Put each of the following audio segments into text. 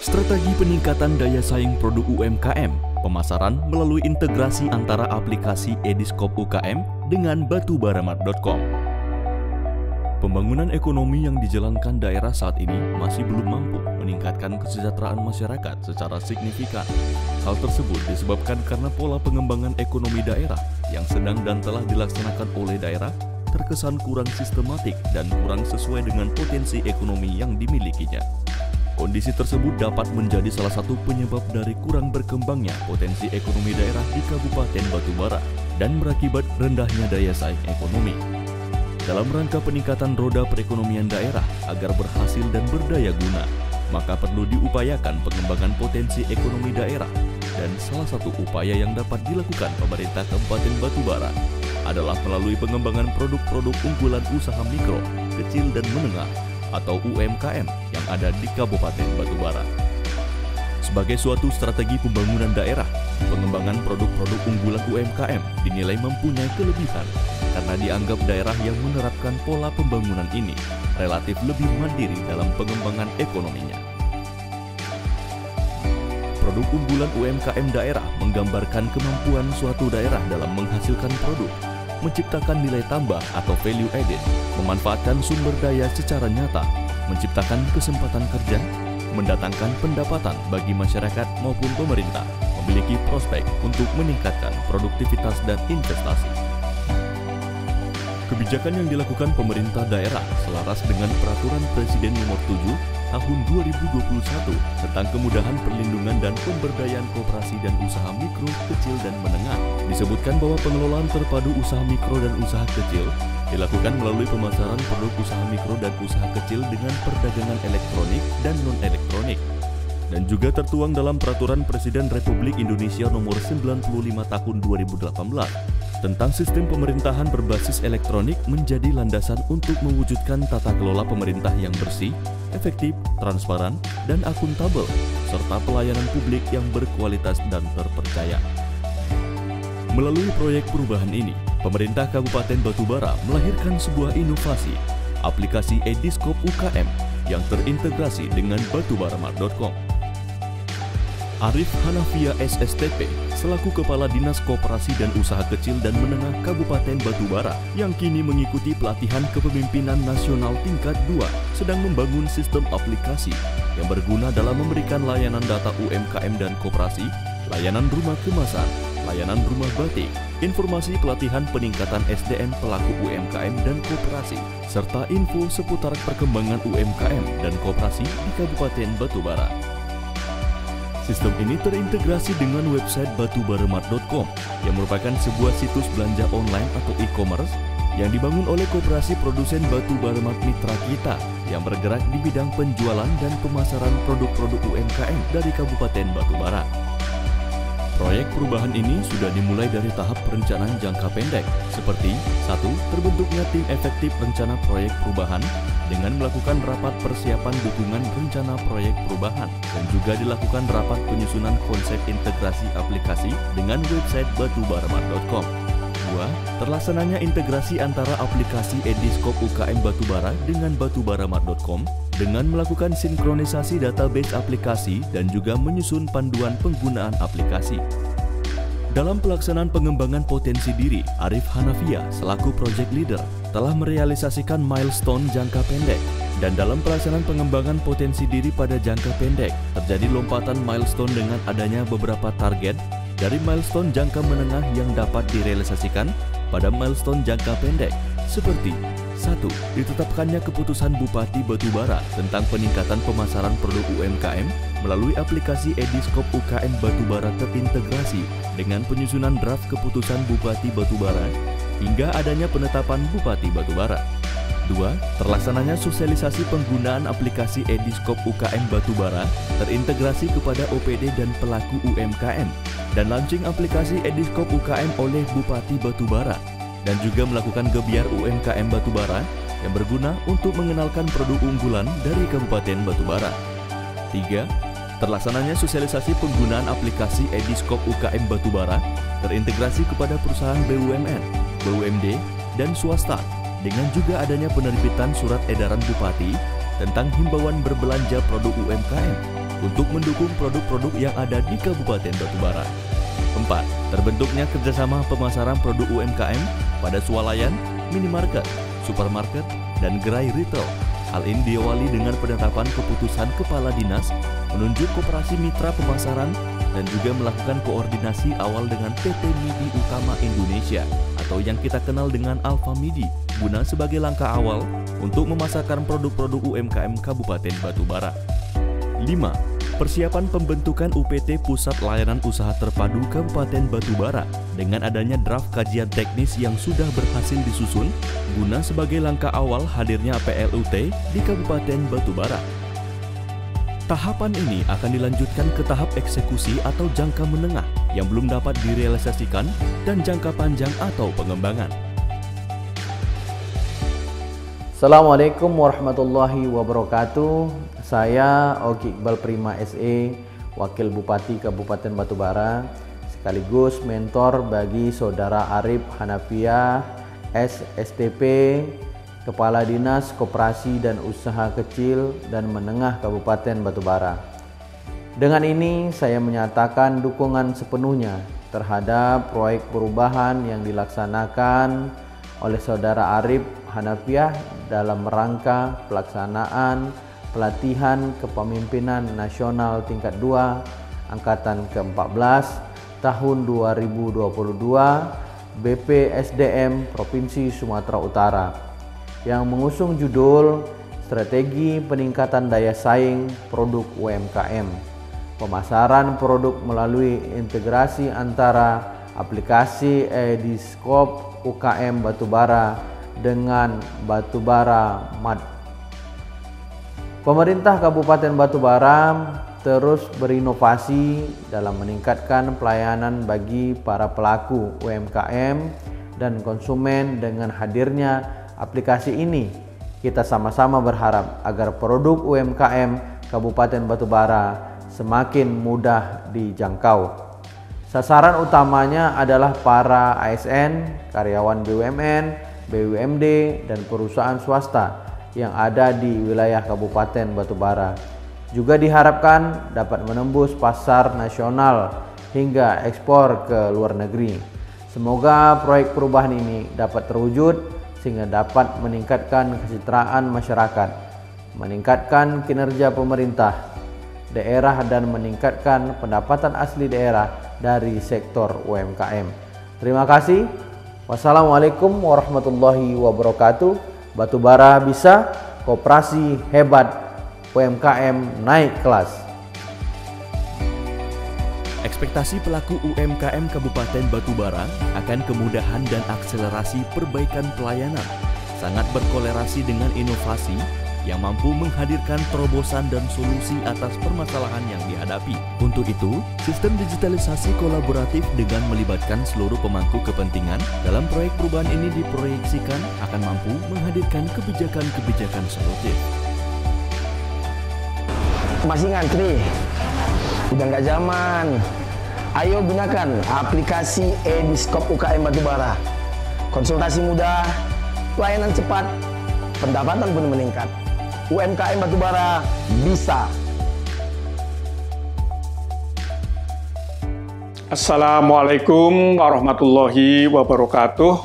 Strategi peningkatan daya saing produk UMKM, pemasaran melalui integrasi antara aplikasi Ediskop UKM dengan batubaramat.com. Pembangunan ekonomi yang dijalankan daerah saat ini masih belum mampu meningkatkan kesejahteraan masyarakat secara signifikan. Hal tersebut disebabkan karena pola pengembangan ekonomi daerah yang sedang dan telah dilaksanakan oleh daerah terkesan kurang sistematik dan kurang sesuai dengan potensi ekonomi yang dimilikinya. Kondisi tersebut dapat menjadi salah satu penyebab dari kurang berkembangnya potensi ekonomi daerah di Kabupaten Batubara dan berakibat rendahnya daya saing ekonomi. Dalam rangka peningkatan roda perekonomian daerah agar berhasil dan berdaya guna, maka perlu diupayakan pengembangan potensi ekonomi daerah. Dan salah satu upaya yang dapat dilakukan pemerintah Kabupaten Batubara adalah melalui pengembangan produk-produk unggulan usaha mikro, kecil dan menengah atau UMKM yang ada di Kabupaten Batubara. Sebagai suatu strategi pembangunan daerah, pengembangan produk-produk unggulan UMKM dinilai mempunyai kelebihan karena dianggap daerah yang menerapkan pola pembangunan ini relatif lebih mandiri dalam pengembangan ekonominya. Produk unggulan UMKM daerah menggambarkan kemampuan suatu daerah dalam menghasilkan produk, menciptakan nilai tambah atau value added, memanfaatkan sumber daya secara nyata, menciptakan kesempatan kerja, mendatangkan pendapatan bagi masyarakat maupun pemerintah, memiliki prospek untuk meningkatkan produktivitas dan investasi. Kebijakan yang dilakukan pemerintah daerah selaras dengan Peraturan Presiden Nomor 7 Tahun 2021 tentang kemudahan perlindungan dan pemberdayaan koperasi dan usaha mikro, kecil, dan menengah. Disebutkan bahwa pengelolaan terpadu usaha mikro dan usaha kecil dilakukan melalui pemasaran produk usaha mikro dan usaha kecil dengan perdagangan elektronik dan non-elektronik. Dan juga tertuang dalam Peraturan Presiden Republik Indonesia Nomor 95 Tahun 2018 tentang sistem pemerintahan berbasis elektronik menjadi landasan untuk mewujudkan tata kelola pemerintah yang bersih, efektif, transparan, dan akuntabel, serta pelayanan publik yang berkualitas dan terpercaya. Melalui proyek perubahan ini, pemerintah Kabupaten Batubara melahirkan sebuah inovasi, aplikasi Ediskop UKM yang terintegrasi dengan batubaramat.com. Arif Hanafia SSTP selaku Kepala Dinas Koperasi dan Usaha Kecil dan Menengah Kabupaten Batubara yang kini mengikuti pelatihan kepemimpinan nasional tingkat 2 sedang membangun sistem aplikasi yang berguna dalam memberikan layanan data UMKM dan koperasi, layanan rumah kemasan, layanan rumah batik, informasi pelatihan peningkatan SDM pelaku UMKM dan koperasi, serta info seputar perkembangan UMKM dan koperasi di Kabupaten Batubara. Sistem ini terintegrasi dengan website batubaramat.com yang merupakan sebuah situs belanja online atau e-commerce yang dibangun oleh Koperasi Produsen Batubaramat Mitra Kita yang bergerak di bidang penjualan dan pemasaran produk-produk UMKM dari Kabupaten Batubara. Proyek perubahan ini sudah dimulai dari tahap perencanaan jangka pendek, seperti 1. Terbentuknya tim efektif rencana proyek perubahan dengan melakukan rapat persiapan dukungan rencana proyek perubahan dan juga dilakukan rapat penyusunan konsep integrasi aplikasi dengan website batubaramat.com. 2. Terlaksananya integrasi antara aplikasi Ediskop UKM Batubara dengan batubaramat.com dengan melakukan sinkronisasi database aplikasi dan juga menyusun panduan penggunaan aplikasi. Dalam pelaksanaan pengembangan potensi diri, Arif Hanafia selaku Project Leader telah merealisasikan milestone jangka pendek dan dalam pelaksanaan pengembangan potensi diri pada jangka pendek terjadi lompatan milestone dengan adanya beberapa target dari milestone jangka menengah yang dapat direalisasikan pada milestone jangka pendek seperti 1. Ditetapkannya keputusan Bupati Batubara tentang peningkatan pemasaran produk UMKM melalui aplikasi Ediskop UKM Batubara terintegrasi dengan penyusunan draft keputusan Bupati Batubara hingga adanya penetapan Bupati Batubara. 2. Terlaksananya sosialisasi penggunaan aplikasi Ediskop UKM Batubara terintegrasi kepada OPD dan pelaku UMKM dan launching aplikasi Ediskop UKM oleh Bupati Batubara dan juga melakukan gebiar UMKM Batubara yang berguna untuk mengenalkan produk unggulan dari Kabupaten Batubara. 3. Terlaksananya sosialisasi penggunaan aplikasi Ediskop UKM Batubara terintegrasi kepada perusahaan BUMN, BUMD, dan swasta dengan juga adanya penerbitan surat edaran Bupati tentang himbauan berbelanja produk UMKM untuk mendukung produk-produk yang ada di Kabupaten Batubara. 4. Terbentuknya kerjasama pemasaran produk UMKM pada swalayan, minimarket, supermarket, dan gerai retail. Hal ini diawali dengan penetapan keputusan Kepala Dinas menunjuk Koperasi Mitra Pemasaran dan juga melakukan koordinasi awal dengan PT MIDI Utama Indonesia atau yang kita kenal dengan Alfa MIDI guna sebagai langkah awal untuk memasarkan produk-produk UMKM Kabupaten Batubara. 5. Persiapan pembentukan UPT Pusat Layanan Usaha Terpadu Kabupaten Batubara dengan adanya draft kajian teknis yang sudah berhasil disusun guna sebagai langkah awal hadirnya PLUT di Kabupaten Batubara. Tahapan ini akan dilanjutkan ke tahap eksekusi atau jangka menengah yang belum dapat direalisasikan dan jangka panjang atau pengembangan. Assalamualaikum warahmatullahi wabarakatuh. Saya Ogi Iqbal Prima SE, Wakil Bupati Kabupaten Batubara, sekaligus mentor bagi Saudara Arif Hanafiah, SSTP, Kepala Dinas Koperasi dan Usaha Kecil dan Menengah Kabupaten Batubara. Dengan ini saya menyatakan dukungan sepenuhnya terhadap proyek perubahan yang dilaksanakan oleh Saudara Arif Hanafiah dalam rangka pelaksanaan pelatihan kepemimpinan nasional tingkat 2 angkatan ke-14 tahun 2022 BPSDM Provinsi Sumatera Utara yang mengusung judul Strategi Peningkatan Daya Saing Produk UMKM, pemasaran produk melalui integrasi antara aplikasi e-Diskop UKM Batubara dengan Batubara Mart. Pemerintah Kabupaten Batubara terus berinovasi dalam meningkatkan pelayanan bagi para pelaku UMKM dan konsumen. Dengan hadirnya aplikasi ini, kita sama-sama berharap agar produk UMKM Kabupaten Batubara semakin mudah dijangkau. Sasaran utamanya adalah para ASN, karyawan BUMN, BUMD, dan perusahaan swasta yang ada di wilayah Kabupaten Batubara. Juga diharapkan dapat menembus pasar nasional hingga ekspor ke luar negeri. Semoga proyek perubahan ini dapat terwujud sehingga dapat meningkatkan kesejahteraan masyarakat, meningkatkan kinerja pemerintah daerah dan meningkatkan pendapatan asli daerah dari sektor UMKM. Terima kasih. Wassalamualaikum warahmatullahi wabarakatuh. Batubara bisa, koperasi hebat, UMKM naik kelas. Ekspektasi pelaku UMKM Kabupaten Batubara akan kemudahan dan akselerasi perbaikan pelayanan sangat berkolerasi dengan inovasi yang mampu menghadirkan terobosan dan solusi atas permasalahan yang dihadapi. Untuk itu, sistem digitalisasi kolaboratif dengan melibatkan seluruh pemangku kepentingan dalam proyek perubahan ini diproyeksikan akan mampu menghadirkan kebijakan-kebijakan solutif. Masih ngantri? Udah nggak zaman. Ayo gunakan aplikasi e-Diskop UKM Batubara. Konsultasi mudah, pelayanan cepat, pendapatan pun meningkat. UMKM Batubara bisa. Assalamualaikum warahmatullahi wabarakatuh.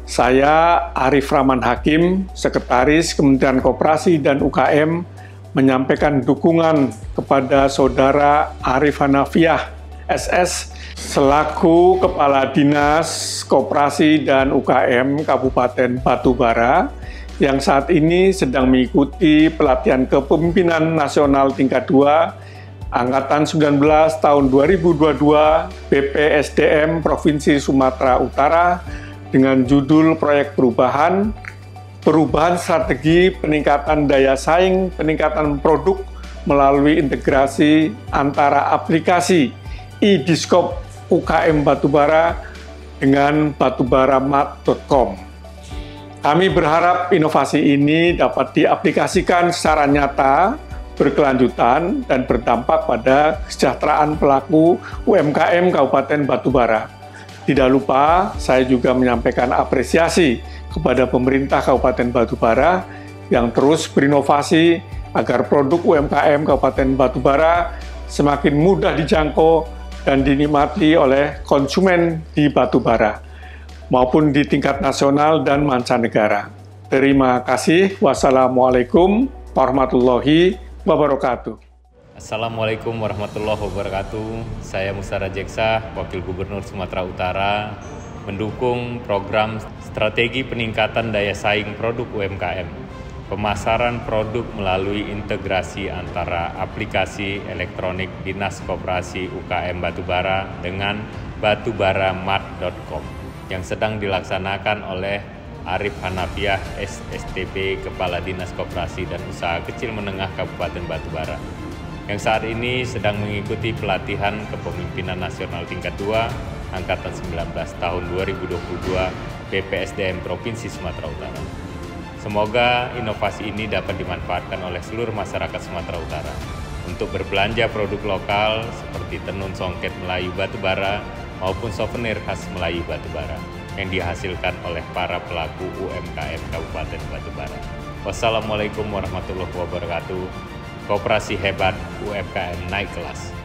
Saya Arif Rahman Hakim, Sekretaris Kementerian Koperasi dan UKM, menyampaikan dukungan kepada Saudara Arif Hanafiah, SS, selaku Kepala Dinas Koperasi dan UKM Kabupaten Batubara, yang saat ini sedang mengikuti pelatihan kepemimpinan nasional tingkat 2 Angkatan 19 tahun 2022 BPSDM Provinsi Sumatera Utara dengan judul Proyek Perubahan Strategi Peningkatan Daya Saing, Peningkatan Produk melalui integrasi antara aplikasi e-Diskop UKM Batubara dengan batubaramart.com. Kami berharap inovasi ini dapat diaplikasikan secara nyata, berkelanjutan, dan berdampak pada kesejahteraan pelaku UMKM Kabupaten Batubara. Tidak lupa, saya juga menyampaikan apresiasi kepada pemerintah Kabupaten Batubara yang terus berinovasi agar produk UMKM Kabupaten Batubara semakin mudah dijangkau dan dinikmati oleh konsumen di Batubara maupun di tingkat nasional dan mancanegara. Terima kasih. Wassalamualaikum warahmatullahi wabarakatuh. Assalamualaikum warahmatullahi wabarakatuh. Saya Musa Rajeksa, Wakil Gubernur Sumatera Utara, mendukung program strategi peningkatan daya saing produk UMKM, pemasaran produk melalui integrasi antara aplikasi elektronik Dinas Koperasi UKM Batubara dengan batubaramart.com yang sedang dilaksanakan oleh Arif Hanafiah, SSTP, Kepala Dinas Koperasi dan Usaha Kecil Menengah Kabupaten Batubara, yang saat ini sedang mengikuti pelatihan kepemimpinan nasional tingkat 2 Angkatan 19 tahun 2022 BPSDM Provinsi Sumatera Utara. Semoga inovasi ini dapat dimanfaatkan oleh seluruh masyarakat Sumatera Utara untuk berbelanja produk lokal seperti tenun songket Melayu Batubara maupun souvenir khas Melayu Batubara yang dihasilkan oleh para pelaku UMKM Kabupaten Batubara. Wassalamualaikum warahmatullahi wabarakatuh. Koperasi hebat, UMKM naik kelas.